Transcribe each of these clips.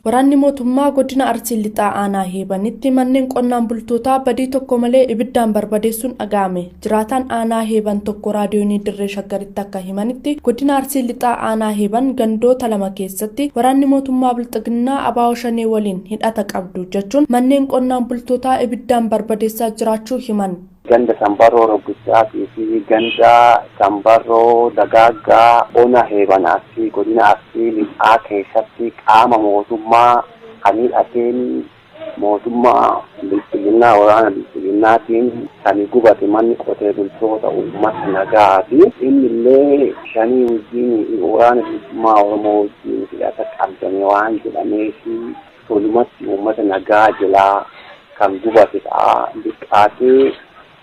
Waraanni mootummaa godina Arsii Lixaa aanaa Heebanitti manneen qonnaan bultootaa badii tokko malee ibiddaan barbadeessuun dhaga'ame. Jiraataan aanaa Heeban tokko raadiyoonii Dirree Shaggaritti akka himanitti godina Arsii Lixaa aanaa Heeban gandoota lama keessatti waraanni mootummaa Bilxiginnaa Abaawo Shanee waliin hidhata qabdu jechuun manneen qonnaan bultootaa ibiddaan barbadeessaa jiraachuu himan. Ganda Sambaroo Robusaa fi ganda Sambaroo Dagaagaa Ona Heebanaa fi godina Arsii Lixaa keessatti qaama mootummaa kan hidhateen mootummaa Bilxiginnaa waraana Bilxiginnaatiin kan gubate manni qotee bultoota uummata nagaati. Innillee shanii wajjin waraana bilisummaa Oromoo wajjin hidhata qabdame waan jedhameef tolumatti uummata nagaa jalaa kan gubate ta'a. Liqaatee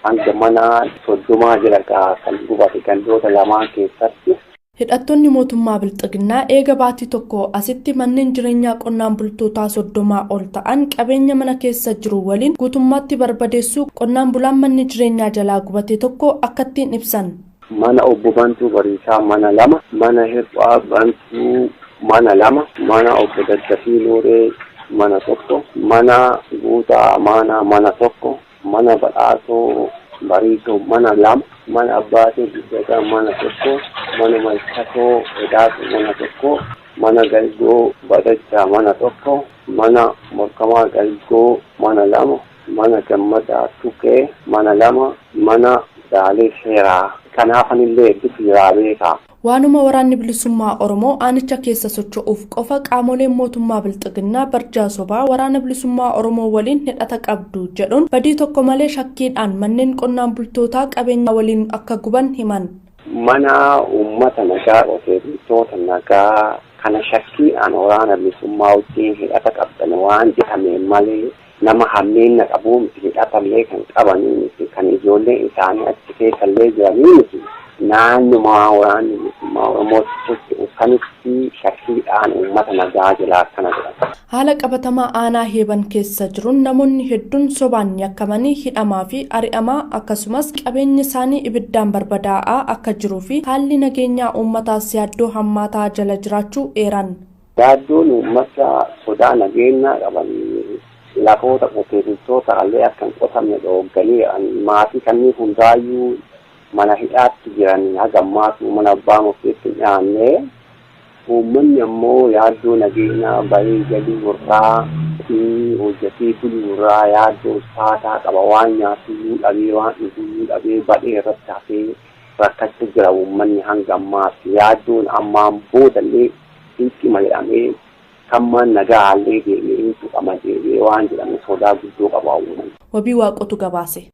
hanga mana 30 jala kan gubate gandoota lamaan keessatti. Hidhattoonni mootummaa Bilxiginnaa eega baatii tokko asitti manneen jireenyaa qonnaan bultootaa 30 ol ta'an qabeenya mana keessa jiru waliin guutummaatti barbadeessuu qonnaan bulaan manni jireenyaa jalaa gubate tokko akkattiin ibsan. Mana obbo Bantuu Bariisaa mana 2, mana Hirphaa Bantuu mana 2, mana obbo Daddafii Nuuree mana 1, mana Guutaa Amaanaa mana 1, mana Badhaasoo Bariisoo mana 2, mana Abbaatee Dubbataa mana 1, mana Malkatoo Edaasoo mana 1, mana Galgoo Badachaa mana 1, mana Morkamaa Galgoo mana 2, mana Gammadaa Tukee mana 2, mana Daalee Seeraa. Kanaafanillee bifa beekaa. Waanuma waraanni bilisummaa Oromoo aanicha keessa socho'uuf qofa qaamoleen mootummaa Bilxiginnaa barjaa sobaa waraana bilisummaa Oromoo waliin hidhata qabdu jedhuun badii tokko malee shakkiidhaan manneen qonnaan bultootaa qabeenya waliin akka guban himan. Mana uummata nagaa qotee bultoota nagaa kana shakkiidhaan waraana bilisummaa wajjin hidhata qabdan waan jedhame malee nama hammeenya qabuun hidhatallee kan qabanii miti kan ijoolleen isaanii achi keessallee jiranii miti. Naannuma waraanni bilisummaa Oromootti uffanitti shakkiidhaan uummata nagaa jalaa akkana jedhama. Haala qabatamaa aanaa Heeban keessa jiruun namoonni hedduun sobaan yakkamanii hidhamaa fi ari'amaa akkasumas qabeenyi isaanii ibiddaan barbadaa'aa akka jiruu fi haalli nageenyaa uummataas yaaddoo hammaataa jala jiraachuu eeran. Yaaddoon uummata sodaa nageenyaa qaban lafoota qotee bultoota illee akka hin qotamne dhooganii maatii kanneen hundaayyuu mana hidhaatti jiran haga ammaatu mana abbaa murteetti dhiyaannee uummanni ammoo yaaddoo nageenyaa bahee galii warraa fi hojjetii bulurraa yaaddoo saataa qaba waan nyaatu dhabee waan dhuguu dhabee badhee irratti hafee rakkachaa jira uummanni hanga ammaatti yaaddoon ammaan boodallee dhiibbaa jedhamee kamman nagaa illee deebi'ee tuqama deebi'ee waan jedhamu sodaa guddoo qaba uummanni. Wabii Waaqotu gabaase.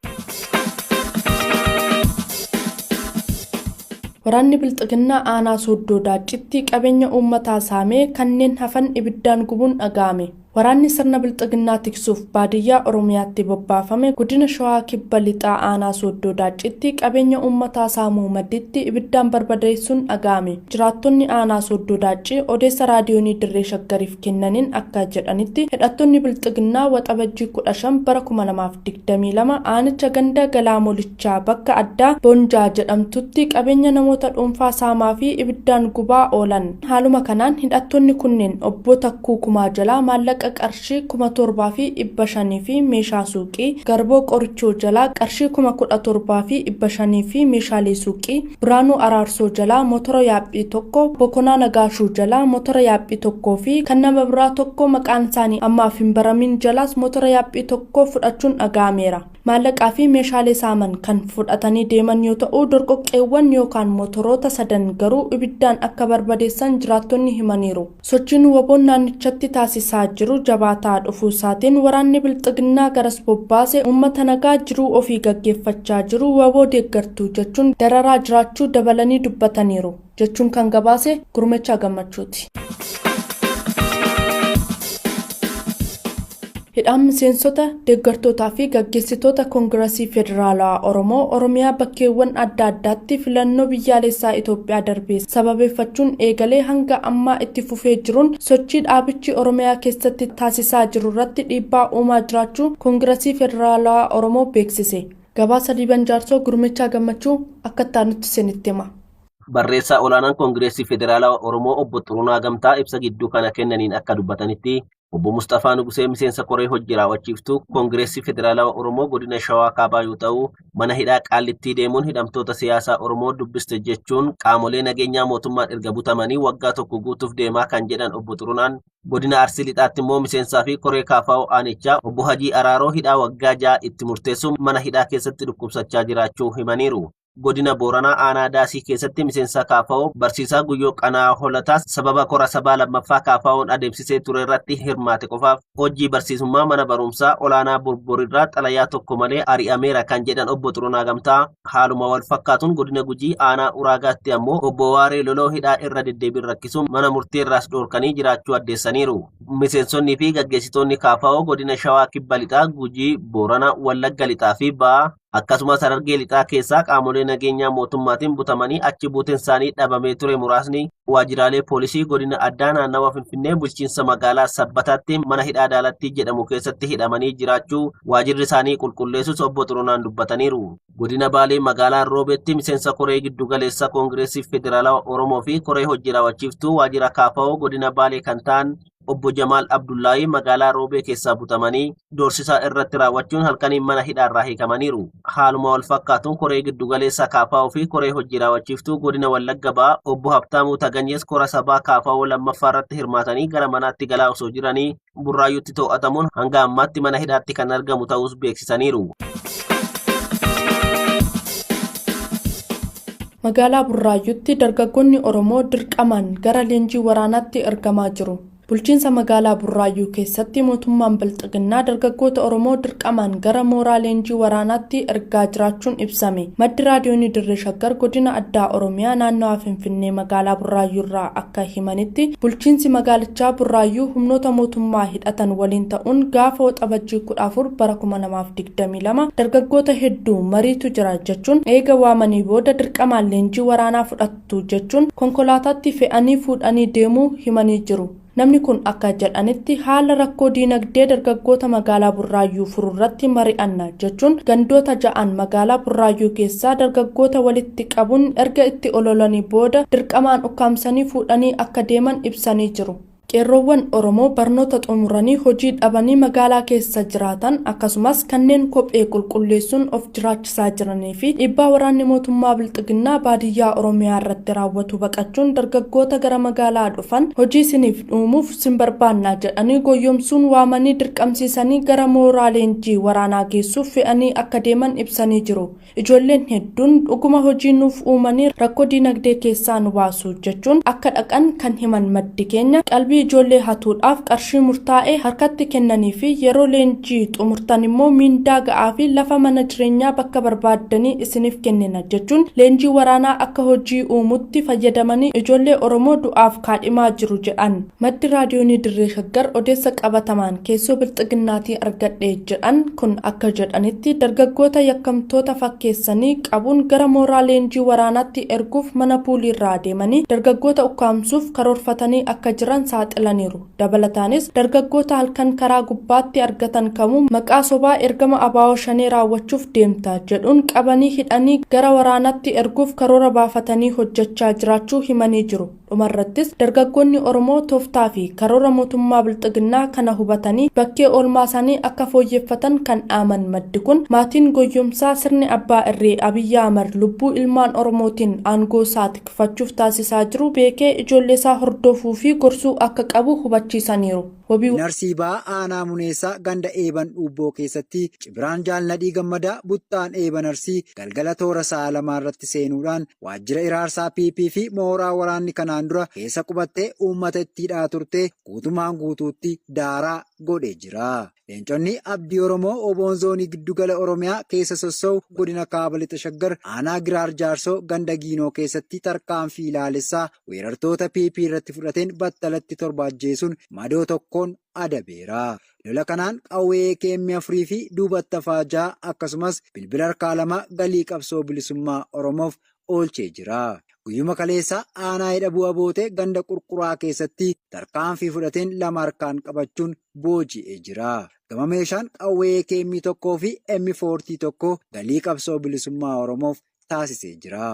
Waraanni Bilxiginnaa aanaa Sooddoo Daaccitti qabeenya uummataa saamee kanneen hafan ibiddaan gubuun dhaga'ame. Waraanni sirna Bilxiginnaa tiksuuf baadiyyaa Oromiyaatti bobbaafame godina Shawaa Kibba Lixaa aanaa Sooddoo Daaccitti qabeenya uummataa saamuu madditti ibiddaan barbadeessuun dhaga'ame. Jiraattonni aanaa Sooddoo Daaccii odeessa raadiyoonii Dirree Shaggariif kennaniin akka jedhanitti hidhattoonni Bilxiginnaa waxabajjii 15 bara 2022 aanicha ganda Galaamolichaa bakka addaa Boonjaa jedhamtutti qabeenya namoota dhuunfaa saamaa fi ibiddaan gubaa oolan. Haaluma kanaan hidhattoonni kunneen obbo Takkuu Kumaa jalaa maallaqa qarshii 7,500 fi meeshaa suuqii, Garboo Qorichoo jalaa qarshii 17,500 fi meeshaalee suuqii, Biraanuu Araarsoo jalaa motora yaaphii tokko, Bokonaa Nagaashuu jalaa motora yaaphii tokkoo fi kan nama biraa tokko maqaan isaanii ammaaf hin baramin jalaas motora yaaphii tokko fudhachuun dhaga'ameera. Maallaqaa fi meeshaalee saaman kan fudhatanii deeman yoo ta'u dorgoqqeewwan yookaan motoroota sadan garuu ibiddaan akka barbadeessan jiraattonni himaniiru. Sochiin waboon naannichatti taasisaa jiru jabaataa dhufuu isaatiin waraanni Bilxiginnaa garas bobbaase uummata nagaa jiruu ofii gaggeeffachaa jiru waboo deeggartuu jechuun dararaa jiraachuu dabalanii dubbataniiru jechuun kan gabaase Gurmechaa Gammachuuti. Hidhaan miseensota deeggartootaa fi gaggeessitoota Koongireesii Federaalaa Oromoo Oromiyaa bakkeewwan adda addaatti filannoo biyyaalessaa Itoophiyaa darbee sababeeffachuun eegalee hanga ammaa itti fufee jiruun sochii dhaabichi Oromiyaa keessatti taasisaa jiru irratti dhiibbaa uumaa jiraachuu Koongireesii Federaalaa Oromoo beeksise. Gabaasa Diiban Jaarsoo Gurmechaa Gammachuu akka taanutti sinitti hima. Barreessaa olaanaan Koongireesii Federaalaa Oromoo obbo Xuruunaa Gamtaa ibsa gidduu kana kennaniin akka dubbatanitti Obbo Mustafaa Nugusee miseensa koree hojii raawwachiiftuu Koongireesii Federaalawaa Oromoo godina Shawaa Kaabaa yoo ta'u, mana hidhaa Qaallittii deemuun hidhamtoota siyaasaa Oromoo dubbiste jechuun qaamolee nageenyaa mootummaan erga butamanii waggaa tokko guutuuf deemaa kan jedhan Obbo Xurunaan, godina Arsii Lixaatti immoo miseensaa fi koree KFO aanichaa Obbo Hajii Araaroo hidhaa waggaa 6 itti murteessuun mana hidhaa keessatti dhukkubsachaa jiraachuu himaniiru. Godina Booranaa aanaa Daasii keessatti miseensa KFO barsiisaa Guyyoo Qanaa Holataa sababa kora sabaa lammaffaa KFO'n adeemsisee ture irratti hirmaate qofaaf hojii barsiisummaa mana barumsaa olaanaa Borborirraa xalayaa tokko malee ari'ameera kan jedhan Obbo Xurunaa Gamtaa, haaluma wal fakkaatuun godina Gujii aanaa Uraagaatti ammoo Obbo Waaree Loloo hidhaa irra deddeebiin rakkisuun mana murtii irraas dhoorkanii jiraachuu addeessaniiru. Miseensonni fi gaggeessitoonni KFO godina Shawaa Kibba Lixaa, Gujii, Booranaa, Wallagga Lixaa fi Ba'aa akkasumas Harargee Lixaa keessaa qaamolee nageenyaa mootummaatiin butamanii achi buuteen isaanii dhabamee ture muraasni waajjiraalee poolisii godina addaa naannawa Finfinnee bulchiinsa magaalaa Sabbataatti mana hidhaa Daalattii jedhamu keessatti hidhamanii jiraachuu waajjirri isaanii qulqulleessus Obbo Xurunaan dubbataniiru. Godina Baalee magaalaa Roobeetti miseensa koree giddu galeessa Koongireesii Federaalawaa Oromoo fi koree hojii raawwachiiftuu waajjira KFO godina Baalee kan ta'an Obbo Jamaal Abdullaahi magaalaa Roobee keessaa butamanii doorsisaa irratti raawwachuun halkaniin mana hidhaarraa hiikamaniiru. Haaluma wal fakkaatuun koree giddu galeessa KFO fi koree hojii raawwachiiftuu godina Wallagga Ba'aa Obbo Habtaamuu Taganyees kora sabaa KFO lammaffaa irratti hirmaatanii gara manaatti galaa osoo jiranii Burraayyuutti to'atamuun hanga ammaatti mana hidhaatti kan argamu ta'us beeksisaniiru. Magaalaa Burraayyuutti dargaggoonni Oromoo dirqamaan gara leenjii waraanaatti ergamaa jiru. Bulchiinsa magaalaa Burraayyuu keessatti mootummaan Bilxiginnaa dargaggoota Oromoo dirqamaan gara mooraa leenjii waraanaatti ergaa jiraachuun ibsame. Maddi raadiyoonii Dirree Shaggar godina addaa Oromiyaa naannawaa Finfinnee magaalaa Burraayyuu irraa akka himanitti bulchiinsi magaalichaa Burraayyuu humnoota mootummaa hidhatan waliin ta'uun gaafa waxabajjii 14 bara 2022 dargaggoota hedduu mariitu jira jechuun eega waamanii booda dirqamaan leenjii waraanaa fudhattu jechuun konkolaataatti fe'anii fuudhanii deemuu himanii jiru. Namni kun akka jedhanitti haala rakkoo diinagdee dargaggoota magaalaa Burraayyuu fururratti mari'anna jechuun gandoota 6 magaalaa Burraayyuu keessaa dargaggoota walitti qabuun erga itti ololanii booda dirqamaan ukkaamsanii fuudhanii akka deeman ibsanii jiru. Qeerroowwan Oromoo barnoota xumuranii hojii dhabanii magaalaa keessa jiraatan akkasumas kanneen kophee qulqulleessuun of jiraachisaa jiranii fi dhiibbaa waraanni mootummaa Bilxiginnaa baadiyyaa Oromiyaa irratti raawwatu baqachuun dargaggoota gara magaalaa dhufan hojii isiniif dhuumuuf sin barbaannaa jedhanii goyyomsuun waamanii dirqamsiisanii gara mooraa leenjii waraanaa geessuuf fe'anii akka deeman ibsanii jiru. Ijoolleen hedduun dhuguma hojii nuuf uumanii rakkoo diinagdee keessaa nu baasu jechuun akka dhaqan kan himan maddi keenya qalbii ijoollee hatuudhaaf qarshii murtaa'ee harkatti kennanii fi yeroo leenjii xumurtan immoo miindaa ga'aa fi lafa mana jireenyaa bakka barbaaddanii isiniif kennina jechuun leenjii waraanaa akka hojii uumutti fayyadamanii ijoollee Oromoo du'aaf kaadhimaa jiru jedhan. Maddi raadiyoonii Dirree Shaggar odeessa qabatamaan keessoo Bilxiginnaatii argadhe jedhan kun akka jedhanitti dargaggoota yakkamtoota fakkeessanii qabuun gara mooraa leenjii waraanaatti erguuf mana puuliirraa deemanii dargaggoota ukkaamsuuf karoorfatanii akka jiran saaxilaniiru. Dabalataanis dargaggoota halkan karaa gubbaatti argatan kamuu maqaa sobaa ergama abaa'oo shanee raawwachuuf deemta jedhuun qabanii hidhanii gara waraanaatti erguuf karoora baafatanii hojjechaa jiraachuu himanii jiru. Dhumarrattis dargaggoonni Oromoo tooftaa fi karoora mootummaa Bilxiginnaa kana hubatanii bakkee oolmaa isaanii akka fooyyeffatan kan dhaaman maddi kun maatiin goyyomsaa sirni abbaa irree Abiyyi Ahmad lubbuu ilmaan Oromootiin aangoo isaa tikfachuuf taasisaa jiru beekee ijoollee isaa hordofuu fi gorsuu akka qabu hubachiisaniiru. Narsiibaa aanaa Muneessaa ganda eeban dhubboo keessatti Cibiraan Jaalladhii Gammadaa Buttaan eeban Arsii galgala toora sa'a lamaa irratti seenuudhaan waajjira iraarsaa PP fi mooraa waraanni kanaan dura keessa qubattee uummata itti hidhaa turte guutumaan guutuutti daaraa godhee jira. Leenconni abdii Oromoo Oboon zoonii giddugala Oromiyaa keessa sossoo'u godina Kaaba Lixa Shaggar aanaa Giraar Jaarsoo ganda Giinoo keessatti tarkaanfii ilaalessaa weerartoota PP irratti fudhateen battalatti 7 ajjeesuun madoo tokkoon adabeera. Lola kanaan qawwee keemmi 4 fi duubatti hafaa 6 akkasumas bilbila harkaa 2 galii qabsoo bilisummaa Oromoof oolchee jira. Guyyuma kaleessaa aanaa hidha bu'a bootee ganda qurquraa keessatti tarkaanfii fudhateen 2 harkaan qabachuun booji'ee jira. Gama meeshaan qawwee keemmi 1 fi M40 1 galii qabsoo bilisummaa Oromoof taasisee jira.